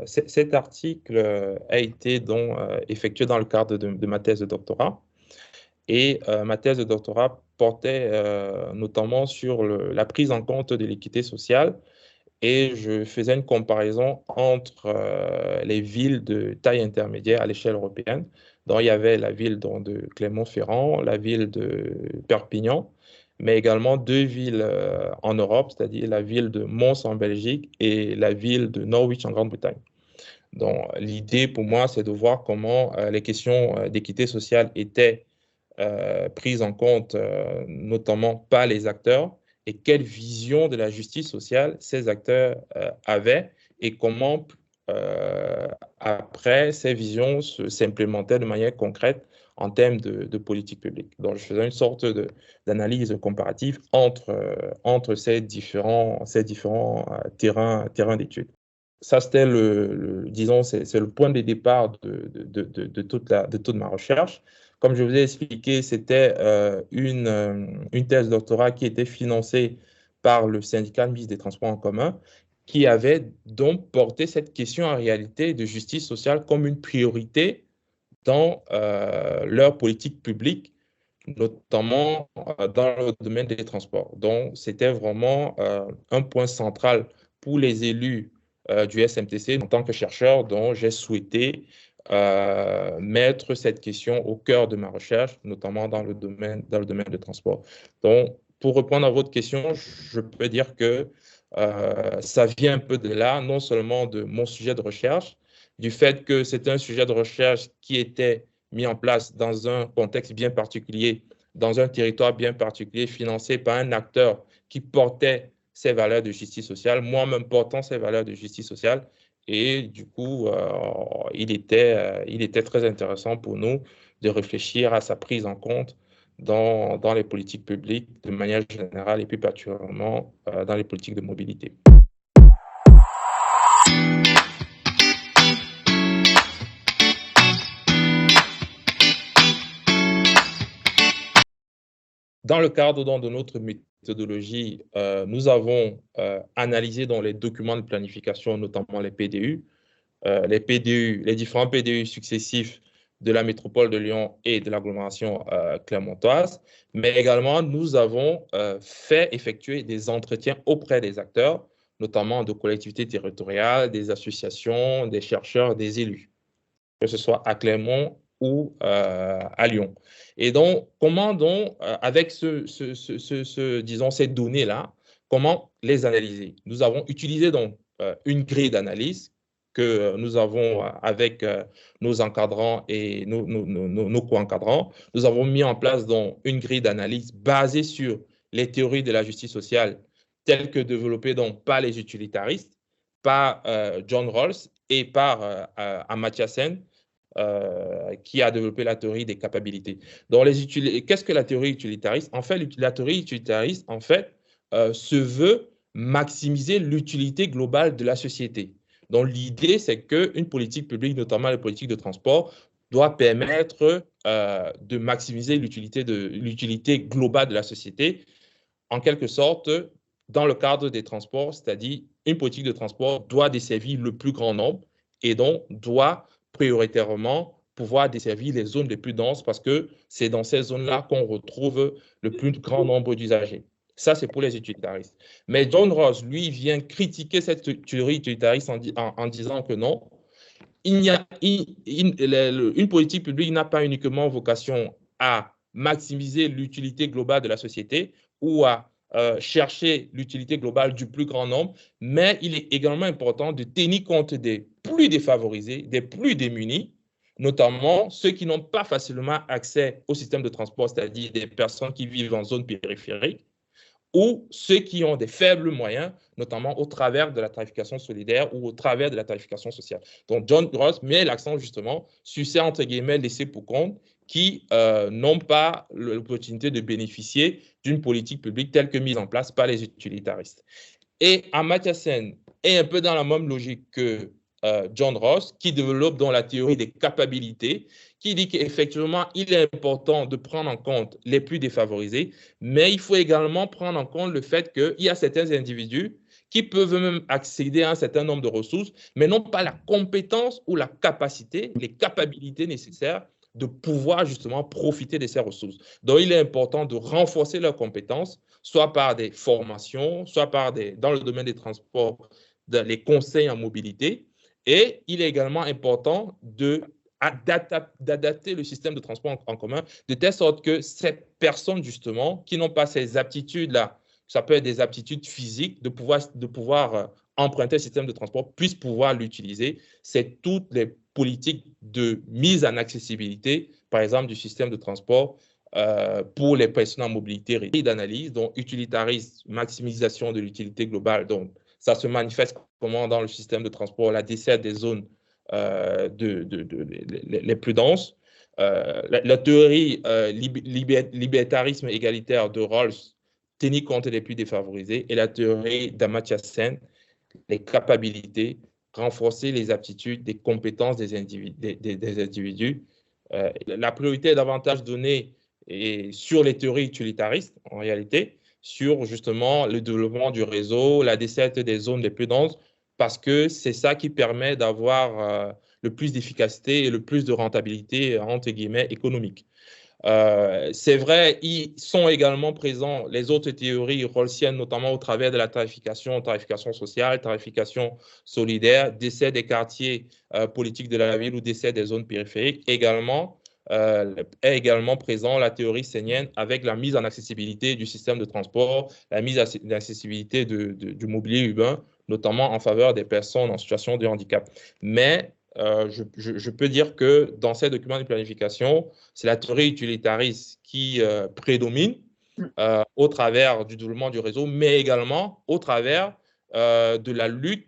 cet article a été donc effectué dans le cadre de ma thèse de doctorat. Et ma thèse de doctorat portait notamment sur la prise en compte de l'équité sociale et je faisais une comparaison entre les villes de taille intermédiaire à l'échelle européenne. Donc, il y avait la ville donc, de Clermont-Ferrand, la ville de Perpignan, mais également deux villes en Europe, c'est-à-dire la ville de Mons en Belgique et la ville de Norwich en Grande-Bretagne. Donc, l'idée pour moi, c'est de voir comment les questions d'équité sociale étaient prises en compte, notamment par les acteurs, et quelle vision de la justice sociale ces acteurs avaient et comment, après, ces visions s'implémentaient de manière concrète en termes de politique publique. Donc, je faisais une sorte d'analyse comparative entre ces différents terrains d'études. Ça, c'était disons, c'est le point de départ de toute ma recherche. Comme je vous ai expliqué, c'était une thèse de doctorat qui était financée par le syndicat de mise des transports en commun, qui avait donc porté cette question en réalité de justice sociale comme une priorité dans leur politique publique, notamment dans le domaine des transports. Donc, c'était vraiment un point central pour les élus du SMTC en tant que chercheur, dont j'ai souhaité mettre cette question au cœur de ma recherche, notamment dans le domaine des transports. Donc, pour répondre à votre question, je peux dire que ça vient un peu de là, non seulement de mon sujet de recherche, du fait que c'est un sujet de recherche qui était mis en place dans un contexte bien particulier, dans un territoire bien particulier, financé par un acteur qui portait ces valeurs de justice sociale, moi-même portant ces valeurs de justice sociale. Et du coup, il était très intéressant pour nous de réfléchir à sa prise en compte dans les politiques publiques de manière générale et plus particulièrement dans les politiques de mobilité. Dans le cadre donc, de notre méthodologie, nous avons analysé dans les documents de planification, notamment les PDU, les différents PDU successifs de la métropole de Lyon et de l'agglomération clermontoise, mais également nous avons fait effectuer des entretiens auprès des acteurs, notamment de collectivités territoriales, des associations, des chercheurs, des élus, que ce soit à Clermont ou à Lyon. Et donc, comment donc, avec disons, ces données-là, comment les analyser? Nous avons utilisé donc une grille d'analyse que nous avons avec nos encadrants et nos co-encadrants. Nous avons mis en place donc une grille d'analyse basée sur les théories de la justice sociale telles que développées donc par les utilitaristes, par John Rawls et par Amartya Sen, qui a développé la théorie des capacités. Donc, qu'est-ce que la théorie utilitariste? En fait, la théorie utilitariste, en fait, se veut maximiser l'utilité globale de la société. Donc, l'idée, c'est qu'une politique publique, notamment les politiques de transport, doit permettre de maximiser l'utilité globale de la société, en quelque sorte, dans le cadre des transports, c'est-à-dire une politique de transport doit desservir le plus grand nombre et donc doit prioritairement pouvoir desservir les zones les plus denses parce que c'est dans ces zones-là qu'on retrouve le plus grand nombre d'usagers. Ça, c'est pour les utilitaristes. Mais John Rawls, lui, vient critiquer cette théorie utilitariste en disant que non, une politique publique n'a pas uniquement vocation à maximiser l'utilité globale de la société ou à chercher l'utilité globale du plus grand nombre, mais il est également important de tenir compte des plus défavorisés, des plus démunis, notamment ceux qui n'ont pas facilement accès au système de transport, c'est-à-dire des personnes qui vivent en zone périphérique, ou ceux qui ont des faibles moyens, notamment au travers de la tarification solidaire ou au travers de la tarification sociale. Donc, John Rawls met l'accent justement sur ces, entre guillemets, laissés pour compte qui n'ont pas l'opportunité de bénéficier d'une politique publique telle que mise en place par les utilitaristes. Et Amartya Sen est un peu dans la même logique que John Rawls, qui développe dans la théorie des capacités, qui dit qu'effectivement, il est important de prendre en compte les plus défavorisés, mais il faut également prendre en compte le fait qu'il y a certains individus qui peuvent même accéder à un certain nombre de ressources, mais n'ont pas la compétence ou la capacité, les capacités nécessaires de pouvoir justement profiter de ces ressources. Donc, il est important de renforcer leurs compétences, soit par des formations, soit dans le domaine des transports, les conseils en mobilité. Et il est également important d'adapter le système de transport en commun de telle sorte que ces personnes, justement, qui n'ont pas ces aptitudes-là, ça peut être des aptitudes physiques, de pouvoir emprunter le système de transport, puissent pouvoir l'utiliser. C'est toutes les politiques de mise en accessibilité, par exemple, du système de transport pour les personnes en mobilité réduite, d'analyse, donc utilitarisme, maximisation de l'utilité globale. Donc, ça se manifeste comment dans le système de transport, la desserte des zones les plus denses. La théorie libertarisme égalitaire de Rawls, tenir compte des plus défavorisés, et la théorie d'Amartya Sen, les capacités, renforcer les aptitudes, les compétences des individus. La priorité est davantage donnée sur les théories utilitaristes, en réalité, sur justement le développement du réseau, la desserte des zones les plus denses, parce que c'est ça qui permet d'avoir le plus d'efficacité et le plus de rentabilité, entre guillemets, économique. C'est vrai, ils sont également présents les autres théories rawlsiennes, notamment au travers de la tarification sociale, tarification solidaire, décès des quartiers politiques de la ville ou décès des zones périphériques. Est également présent la théorie sénienne avec la mise en accessibilité du système de transport, la mise en accessibilité du mobilier urbain, notamment en faveur des personnes en situation de handicap. Mais je peux dire que dans ces documents de planification, c'est la théorie utilitariste qui prédomine au travers du développement du réseau, mais également au travers de la lutte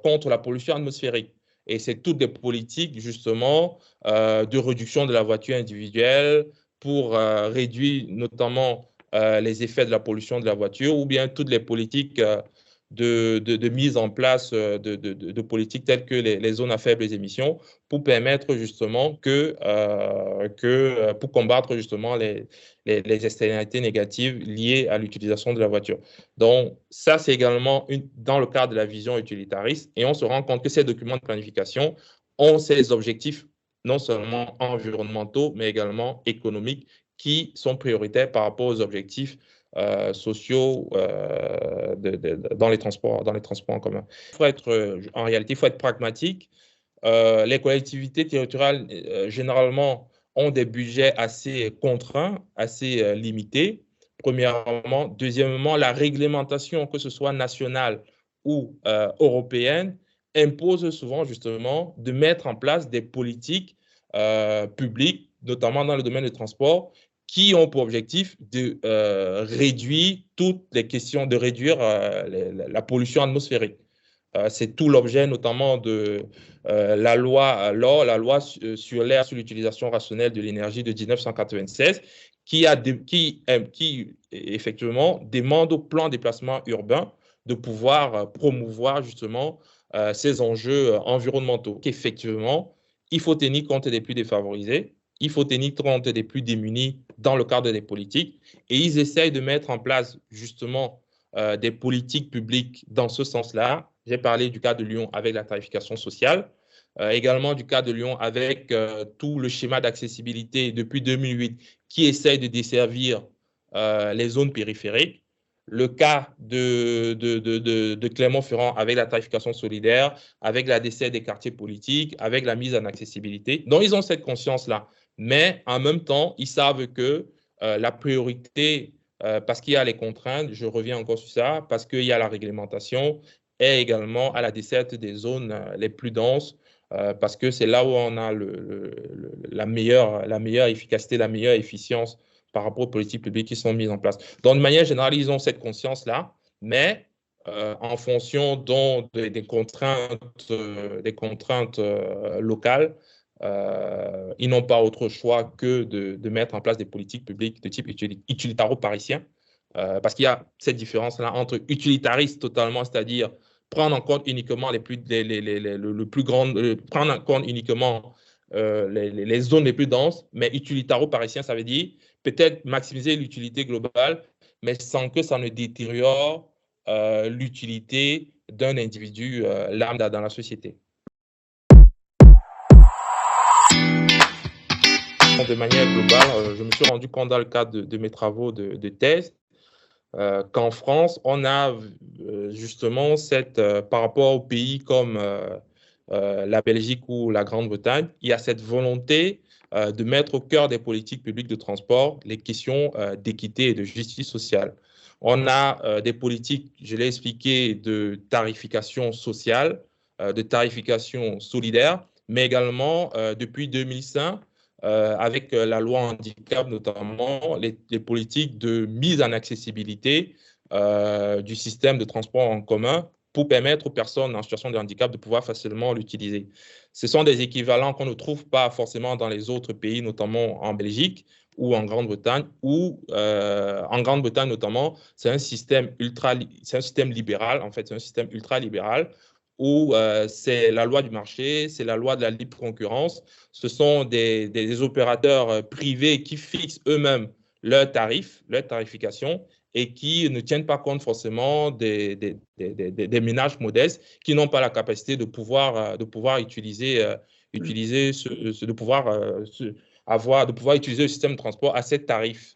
contre la pollution atmosphérique. Et c'est toutes des politiques, justement, de réduction de la voiture individuelle pour réduire notamment les effets de la pollution de la voiture, ou bien toutes les politiques de mise en place de politiques telles que les zones à faibles émissions pour permettre justement pour combattre justement les externalités négatives liées à l'utilisation de la voiture. Donc, ça, c'est également dans le cadre de la vision utilitariste, et on se rend compte que ces documents de planification ont ces objectifs non seulement environnementaux, mais également économiques qui sont prioritaires par rapport aux objectifs sociaux dans les transports en commun. En réalité, il faut être pragmatique. Les collectivités territoriales, généralement, ont des budgets assez contraints, assez limités, premièrement. Deuxièmement, la réglementation, que ce soit nationale ou européenne, impose souvent justement de mettre en place des politiques publiques, notamment dans le domaine des transports, qui ont pour objectif de réduire toutes les questions, de réduire la pollution atmosphérique. C'est tout l'objet notamment de la loi sur l'air, sur l'utilisation rationnelle de l'énergie de 1996, qui effectivement demande au plan déplacement urbain de pouvoir promouvoir justement ces enjeux environnementaux. Qu'effectivement, il faut tenir compte des plus défavorisés, il faut tenir compte des plus démunis dans le cadre des politiques, et ils essayent de mettre en place justement des politiques publiques dans ce sens-là. J'ai parlé du cas de Lyon avec la tarification sociale, également du cas de Lyon avec tout le schéma d'accessibilité depuis 2008 qui essaye de desservir les zones périphériques. Le cas de Clermont-Ferrand avec la tarification solidaire, avec la desserte des quartiers politiques, avec la mise en accessibilité. Donc, ils ont cette conscience-là. Mais en même temps, ils savent que la priorité, parce qu'il y a les contraintes, je reviens encore sur ça, parce qu'il y a la réglementation, est également à la desserte des zones les plus denses, parce que c'est là où on a la meilleure efficacité, la meilleure efficience par rapport aux politiques publiques qui sont mises en place. Donc, de manière générale, ils ont cette conscience-là, mais en fonction des contraintes locales, ils n'ont pas autre choix que de mettre en place des politiques publiques de type utilitaro-parisien, parce qu'il y a cette différence-là entre utilitariste totalement, c'est-à-dire prendre en compte uniquement le plus grand, prendre en compte uniquement les zones les plus denses, mais utilitaro-parisien, ça veut dire peut-être maximiser l'utilité globale, mais sans que ça ne détériore l'utilité d'un individu lambda dans la société. De manière globale, je me suis rendu compte dans le cadre de mes travaux de thèse qu'en France, on a justement par rapport aux pays comme la Belgique ou la Grande-Bretagne, il y a cette volonté de mettre au cœur des politiques publiques de transport les questions d'équité et de justice sociale. On a des politiques, je l'ai expliqué, de tarification sociale, de tarification solidaire, mais également depuis 2005, avec la loi handicap notamment, les politiques de mise en accessibilité du système de transport en commun pour permettre aux personnes en situation de handicap de pouvoir facilement l'utiliser. Ce sont des équivalents qu'on ne trouve pas forcément dans les autres pays, notamment en Belgique ou en Grande-Bretagne, où en Grande-Bretagne notamment, c'est un système libéral, en fait, c'est un système ultra-libéral où c'est la loi du marché, c'est la loi de la libre concurrence. Ce sont des opérateurs privés qui fixent eux-mêmes leurs tarifs, leur tarification, et qui ne tiennent pas compte forcément des ménages modestes qui n'ont pas la capacité de pouvoir utiliser, de pouvoir utiliser le système de transport à ces tarifs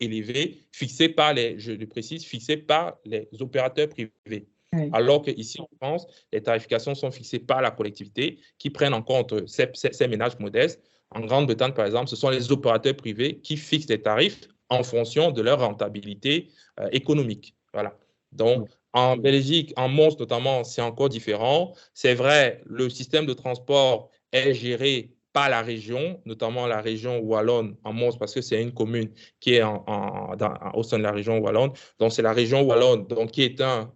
élevés, fixés par je le précise, fixés par les opérateurs privés. Oui. Alors qu'ici en France, les tarifications sont fixées par la collectivité qui prennent en compte ces ménages modestes. En Grande-Bretagne, par exemple, ce sont les opérateurs privés qui fixent les tarifs en fonction de leur rentabilité économique. Voilà. Donc, en Belgique, en Mons notamment, c'est encore différent. C'est vrai, le système de transport est géré par la région, notamment la région wallonne en Mons, parce que c'est une commune qui est au sein de la région wallonne. Donc, c'est la région wallonne donc, qui est une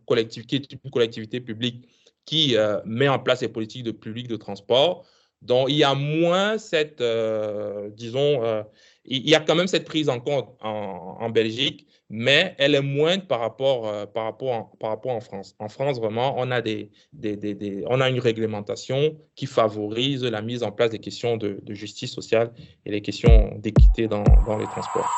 collectivité publique qui met en place les politiques publiques de transport. Donc, il y a moins cette, il y a quand même cette prise en compte en Belgique, mais elle est moindre par rapport en France. En France, vraiment, on a, on a une réglementation qui favorise la mise en place des questions de justice sociale et les questions d'équité dans les transports.